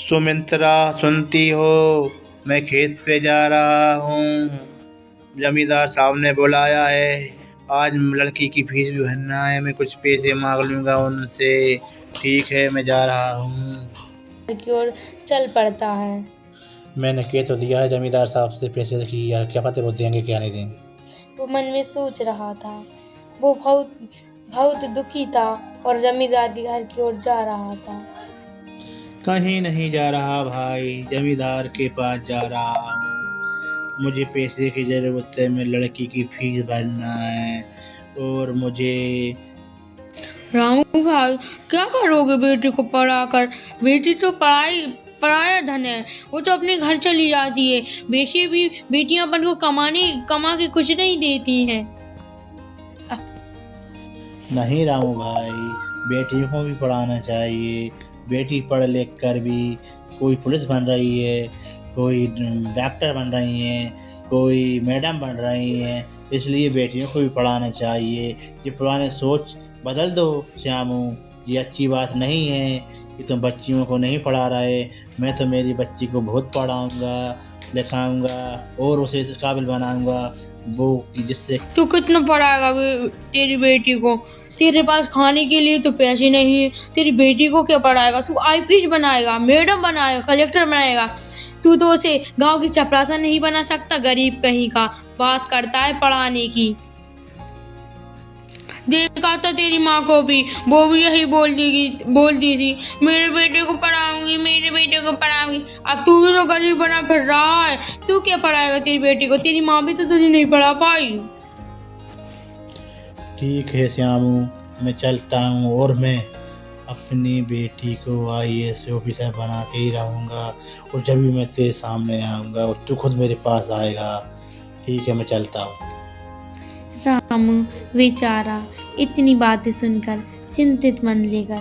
सुमित्रा सुनती हो, मैं खेत पे जा रहा हूँ। जमींदार साहब ने बुलाया है। आज लड़की की फीस भी भरना है। मैं कुछ पैसे मांग लूँगा उनसे। ठीक है, मैं जा रहा हूँ। की ओर चल पड़ता है। मैंने कह तो दिया है जमींदार साहब से पैसे की, यार क्या पता वो देंगे क्या नहीं देंगे। वो मन में सोच रहा था। वो बहुत बहुत दुखी था और जमींदार के घर की ओर जा रहा था। कहीं नहीं जा रहा भाई, जमींदार के पास जा रहा हूँ। मुझे पैसे की ज़रूरत है। मैं लड़की की फीस भरना है और मुझे रामू भाई, क्या करोगे बेटी को पढ़ाकर? बेटी तो पराया धन है। वो तो अपने घर चली जाती है। बेटियां अपन को कमा के कुछ नहीं देती हैं। नहीं रामू भाई, बेटियों को भी पढ़ाना चाहिए। बेटी पढ़ लिख कर भी कोई पुलिस बन रही है, कोई डॉक्टर बन रही हैं, कोई मैडम बन रही हैं। इसलिए बेटियों को भी पढ़ाना चाहिए। ये पुराने सोच बदल दो श्यामू। ये अच्छी बात नहीं है कि तुम बच्चियों को नहीं पढ़ा रहे। मैं तो मेरी बच्ची को बहुत पढ़ाऊँगा, लिखाऊँगा और उसे इस काबिल बनाऊँगा वो कि जिससे तू कितना पढ़ाएगा तेरी बेटी को? तेरे पास खाने के लिए तो पैसे नहीं है। तेरी बेटी को क्या पढ़ाएगा? तू आईपीएस बनाएगा, मैडम बनाएगा, कलेक्टर बनाएगा। तू तो उसे गांव की चपरासा नहीं बना सकता। गरीब कहीं का बात करता है पढ़ाने की। देखा था तेरी माँ को भी, वो भी यही बोलती थी, मेरे बेटे को पढ़ाऊंगी, मेरे बेटे को पढ़ाऊंगी। अब तू भी तो गरीब बना फिर रहा है। तू क्या पढ़ाएगा तेरी बेटी को? तेरी माँ भी तो तुझे नहीं पढ़ा पाई। ठीक है श्यामू, मैं चलता हूँ और मैं अपनी बेटी को आईएएस ऑफिसर बना के ही रहूँगा। और जब भी मैं तेरे सामने आऊँगा और तू खुद मेरे पास आएगा। ठीक है, मैं चलता हूँ। रामू बेचारा इतनी बातें सुनकर चिंतित मन लेकर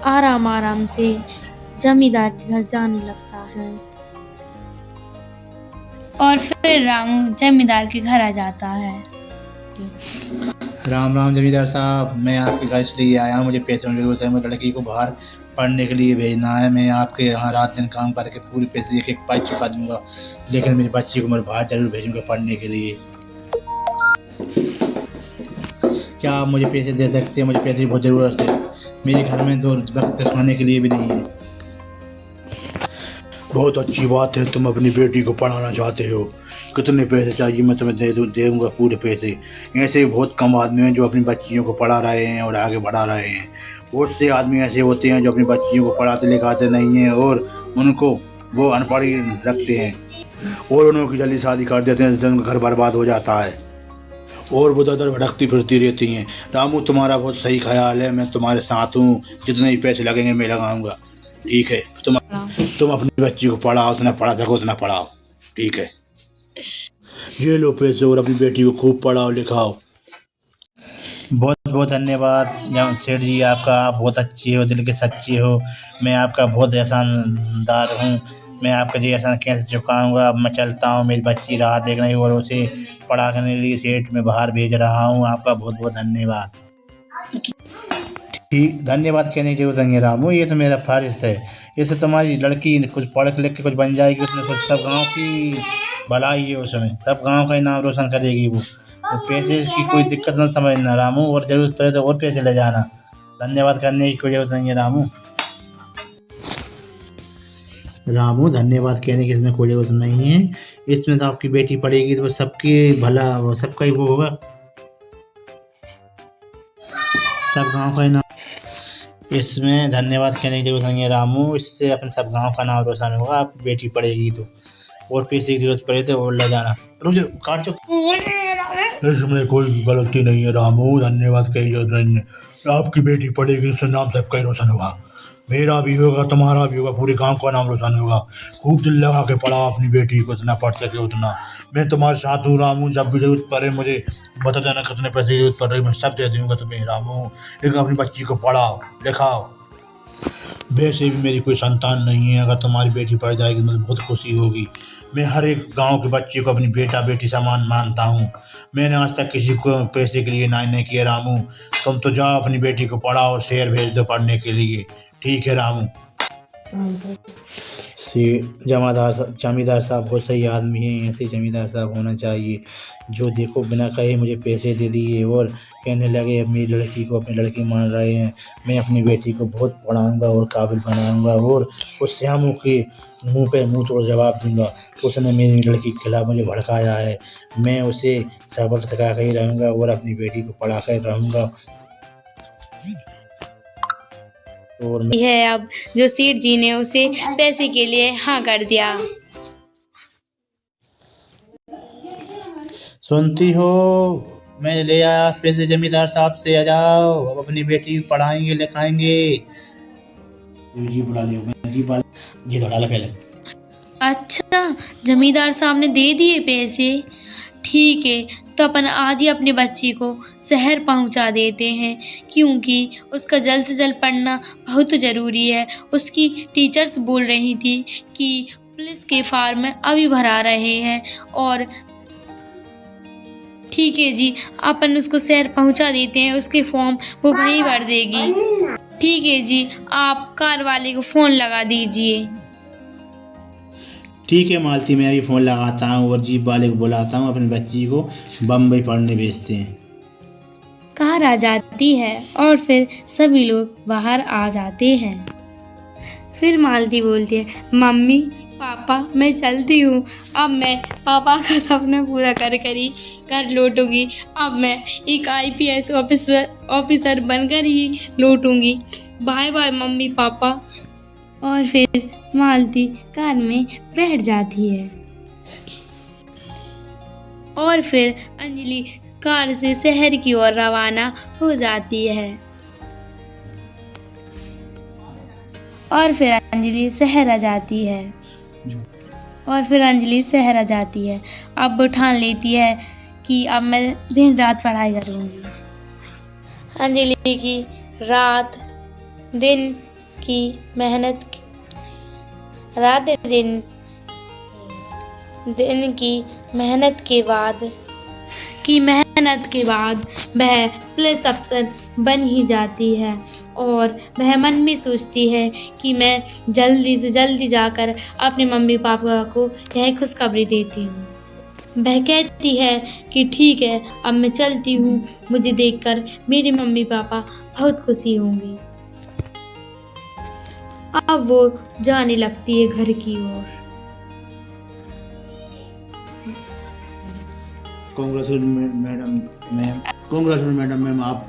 आराम आराम से जमींदार के घर जाने लगता है। और फिर रामू जमींदार के घर आ जाता है। राम राम जमींदार साहब, मैं आपके घर इसलिए आया हूँ। मुझे पैसों की जरूरत है। मुझे लड़की को बाहर पढ़ने के लिए भेजना है। मैं आपके यहाँ रात दिन काम करके पूरे पैसे एक एक पाई चुका दूंगा, लेकिन मेरी बच्ची को मैं बाहर जरूर भेजूंगा पढ़ने के लिए। क्या आप मुझे पैसे दे सकते हैं? मुझे पैसे की बहुत ज़रूरत है। मेरे घर में 2 वक्त खाने के लिए भी नहीं है। बहुत अच्छी बात है, तुम अपनी बेटी को पढ़ाना चाहते हो। कितने पैसे चाहिए मैं तुम्हें दे दूँगा पूरे पैसे। ऐसे बहुत कम आदमी हैं जो अपनी बच्चियों को पढ़ा रहे हैं और आगे बढ़ा रहे हैं। बहुत से आदमी ऐसे होते हैं जो अपनी बच्चियों को पढ़ाते लिखाते नहीं हैं और उनको वो अनपढ़ ही रखते हैं और उनकी जल्दी शादी कर देते हैं, जिससे उनका घर बर्बाद हो जाता है और वो दर भटकती फिरती रहती हैं। रामू, तुम्हारा बहुत सही ख्याल है। मैं तुम्हारे साथ हूँ। जितने ही पैसे लगेंगे मैं लगाऊंगा। ठीक है, तुम अपनी बच्ची को पढ़ाओ, उतना पढ़ा सको उतना पढ़ाओ। ठीक है, ये लो पैसे और अपनी बेटी को खूब पढ़ाओ लिखाओ। बहुत बहुत धन्यवाद सेठ जी आपका। आप बहुत अच्छे हो, दिल के सच्चे हो। मैं आपका बहुत एहसानदार हूँ। मैं आपका जी एहसान कैसे चुकाऊँगा। अब मैं चलता हूँ। मेरी बच्ची राह देख रही और उसे पढ़ाने के लिए सेठ में बाहर भेज रहा हूँ। आपका बहुत बहुत धन्यवाद। ठीक, धन्यवाद कहने की जरूरत नहीं है रामू, ये तो मेरा फर्ज है। इससे तुम्हारी लड़की कुछ पढ़ लिख के कुछ बन जाएगी। उसमें कुछ सब गांव की भलाई है, उसमें सब गांव का ही नाम रोशन करेगी वो। तो पैसे की कोई दिक्कत मत समझना रामू, और ज़रूरत पड़े तो और पैसे ले जाना। धन्यवाद करने की कोई ज़रूरत नहीं है रामू। रामू, धन्यवाद कहने की इसमें कोई ज़रूरत नहीं है। इसमें तो आपकी बेटी पढ़ेगी तो सबके भला, सबका ही वो होगा, सब गांव का ही नाम। इसमें धन्यवाद कहने की जरूरत नहीं है रामू। इससे अपने सब गांव का नाम रोशन होगा। आपकी बेटी पढ़ेगी तो और पैसे की जरूरत पड़े तो और ले जाना। रुक जा, काट चुप। इसमें कोई गलती नहीं है रामू, धन्यवाद कही जरूरत नहीं है। आपकी बेटी पढ़ेगी, उससे नाम सबका ही रोशन होगा। मेरा भी होगा, तुम्हारा भी होगा, पूरे गांव का नाम रोशन होगा। खूब दिल लगा के पढ़ा अपनी बेटी को, इतना पढ़ सके उतना। मैं तुम्हारे साथ हूँ रामू। जब भी जरूरत पड़े मुझे बता देना कितने पैसे की जरूरत पड़ रही, मैं सब दे दूँगा तुम्हें रामू। लेकिन अपनी बच्ची को पढ़ाओ लिखाओ। वैसे भी मेरी कोई संतान नहीं है। अगर तुम्हारी बेटी पढ़ जाएगी मुझे बहुत खुशी होगी। मैं हर एक गांव के बच्चे को अपनी बेटा बेटी समान मानता हूँ। मैंने आज तक किसी को पैसे के लिए ना नहीं किया रामू। तुम तो जाओ अपनी बेटी को पढ़ाओ और शहर भेज दो पढ़ने के लिए। ठीक है रामू। से जमींदार साहब बहुत सही आदमी हैं। ऐसे जमींदार साहब होना चाहिए जो देखो बिना कहे मुझे पैसे दे दिए और कहने लगे अब मेरी लड़की को अपनी लड़की मान रहे हैं, मैं अपनी बेटी को बहुत पढ़ाऊंगा और काबिल बनाऊंगा और उस श्यामू के मुंह पे मुंह तोड़ जवाब दूंगा। उसने मेरी लड़की के खिलाफ मुझे भड़काया है, मैं उसे सबक सिखा कर ही रहूँगा और अपनी बेटी को पढ़ा कर रहूँगा। और है अब जो सेठ जी ने उसे पैसे के लिए हाँ कर दिया। सुनती हो, मैं ले आया पैसे जमींदार साहब से, आ जाओ अब अपनी बेटी को पढ़ाएंगे लिखाएंगे। जी बुला लिया जी ये तो डाला पहले। अच्छा, जमींदार साहब ने दे दिए पैसे, ठीक है। तो अपन आज ही अपनी बच्ची को शहर पहुंचा देते हैं, क्योंकि उसका जल्द से जल्द पढ़ना बहुत ज़रूरी है। उसकी टीचर्स बोल रही थी कि पुलिस के फॉर्म में अभी भरा रहे हैं, और ठीक है जी, अपन उसको शहर पहुंचा देते हैं, उसके फॉर्म वो वहीं भर देगी। ठीक है जी, आप कार वाले को फ़ोन लगा दीजिए। ठीक है मालती, मैं अभी फ़ोन लगाता हूँ और जीप वाले को बुलाता हूँ, अपनी बच्ची को बम्बई पढ़ने भेजते हैं। कार आ जाती है और फिर सभी लोग बाहर आ जाते हैं। फिर मालती बोलती है, मम्मी पापा मैं चलती हूँ, अब मैं पापा का सपना पूरा कर ही कर लौटूंगी। अब मैं एक IPS ऑफिसर बनकर ही लौटूंगी। बाय बाय मम्मी पापा। और फिर मालती कार में बैठ जाती है और फिर अंजलि कार से शहर की ओर रवाना हो जाती है। और फिर अंजलि शहर आ जाती है। अब वो ठान लेती है कि अब मैं दिन रात पढ़ाई करूँगी। अंजलि की रात दिन की मेहनत के बाद वह पुलिस अफसर बन ही जाती है, और वह मन में सोचती है कि मैं जल्दी से जल्दी जाकर अपने मम्मी पापा को यह खुशखबरी देती हूँ। वह कहती है कि ठीक है, अब मैं चलती हूँ, मुझे देखकर मेरे मम्मी पापा बहुत खुशी होंगे। अब वो जाने लगती है घर की ओर। कांग्रेचुलेशन मैडम, आप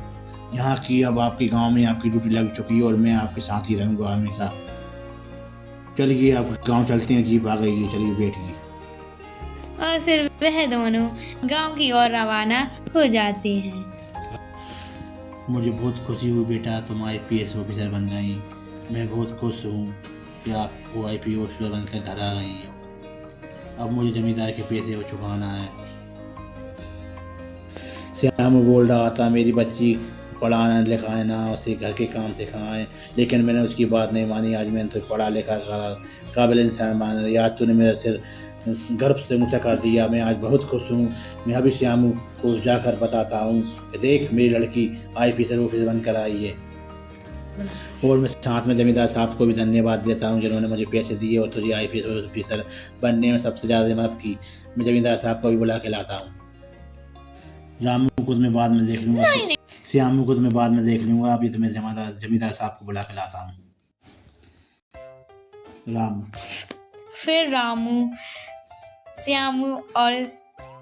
यहाँ की अब आपके गांव में आपकी ड्यूटी लग चुकी है और मैं आपके साथ ही रहूँगा हमेशा। चलिए आप गांव चलते हैं, जीप आ गई है, चलिए बैठिए। और फिर वह दोनों गांव की ओर रवाना हो जाते हैं। मुझे बहुत खुशी हुई बेटा, तुम IPS ऑफिसर बन गई। मैं बहुत खुश हूँ कि आप वो IPS ऑफिसर बनकर घर आ गई हो। अब मुझे जमींदार के पैसे को चुकाना है। श्याम बोल रहा था मेरी बच्ची पढ़ाना लिखाना, उसे घर के काम सिखाएं, लेकिन मैंने उसकी बात नहीं मानी। आज मैंने तो पढ़ा लिखा काबिल इंसान बना दिया। आज तूने मेरा सिर गर्व से ऊंचा कर दिया। मैं आज बहुत खुश हूँ। मैं अभी श्यामू को जाकर बताता हूँ कि देख मेरी लड़की IPS ऑफिसर बनकर आई है। और मैं साथ में जमींदार साहब को भी धन्यवाद देता हूँ जिन्होंने मुझे पैसे दिए और तुझे IPS ऑफिसर बनने में सबसे ज़्यादा मदद की। मैं जमींदार साहब को भी बुला के लाता हूँ। रामू को मैं बाद में देख लूँगा, श्यामू को मैं बाद में देख लूँगा। अभी तो मैं जमींदार साहब को बुला के लाता हूँ। फिर रामू श्यामू और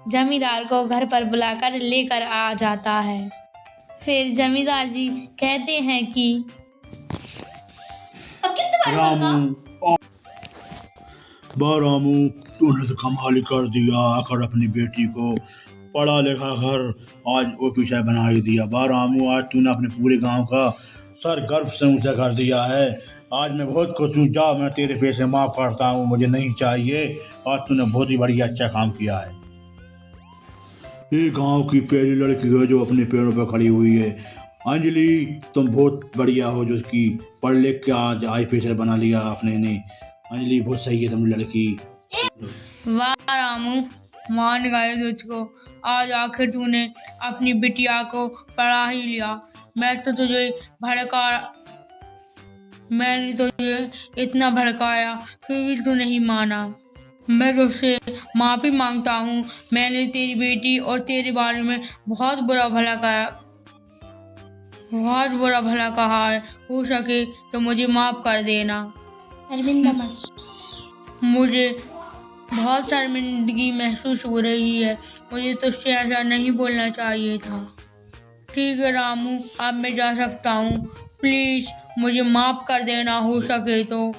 जमींदार को घर पर बुलाकर लेकर आ जाता है। फिर जमींदार जी कहते हैं कि रामू तूने तो कमाल ही कर दिया, आकर अपनी बेटी को पढ़ा लिखा कर आज ऑफिसर बना ही दिया। रामू आज तूने अपने पूरे गांव का सर गर्व से ऊंचा कर दिया है। आज मैं बहुत खुश हूँ। जा, मैं तेरे पैसे माफ़ करता हूँ, मुझे नहीं चाहिए। आज तूने बहुत ही बढ़िया अच्छा काम किया है। ये गांव की पहली लड़की है जो अपने पैरों पर खड़ी हुई है। अंजलि तुम बहुत बढ़िया हो जो कि पढ़ लिख के आज IPS बना लिया आपने ने। अंजलि बहुत सही है तुम लड़की। वाह रामू, मान गए तुझको। आज आखिर तूने अपनी बिटिया को पढ़ा ही लिया। मैं तो तुझे मैंने तो ये इतना भड़काया फिर भी तू नहीं माना। मैं तुझसे माफ़ी मांगता हूँ। मैंने तेरी बेटी और तेरे बारे में बहुत बुरा भला कहा है। हो सके तो मुझे माफ़ कर देना। शर्मिंदा मत। मुझे बहुत शर्मिंदगी महसूस हो रही है। मुझे तुझसे ऐसा नहीं बोलना चाहिए था। ठीक है रामू, अब मैं जा सकता हूँ। प्लीज़ मुझे माफ़ कर देना हो सके तो।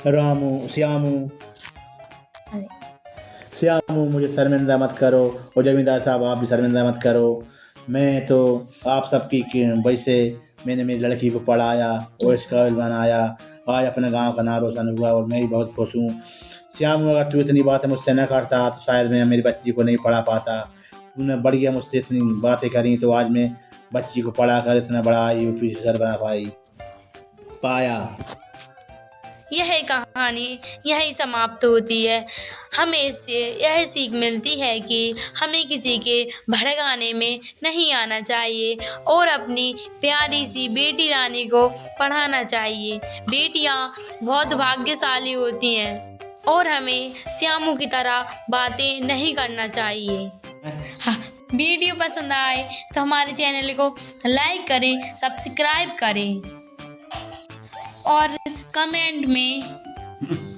रामू, श्यामू मुझे शर्मिंदा मत करो, और जमींदार साहब आप भी शर्मिंदा मत करो। मैं तो आप सबकी वजह से मैंने मेरी लड़की को पढ़ाया और इस काबिल बनाया। आज अपने गांव का नाम रोशन हुआ और मैं भी बहुत खुश हूँ। श्यामू, अगर तू इतनी बातें मुझसे न करता तो शायद मैं मेरी बच्ची को नहीं पढ़ा पाता। तूने बढ़िया मुझसे इतनी बातें करी तो आज मैं बच्ची को पढ़ा कर इतना बड़ा यूपी बना पाया। यह कहानी यहीं समाप्त होती है। हमें इससे यह सीख मिलती है कि हमें किसी के भड़काने में नहीं आना चाहिए और अपनी प्यारी सी बेटी रानी को पढ़ाना चाहिए। बेटियां बहुत भाग्यशाली होती हैं और हमें श्यामू की तरह बातें नहीं करना चाहिए। हाँ, वीडियो पसंद आए तो हमारे चैनल को लाइक करें, सब्सक्राइब करें और कमेंट में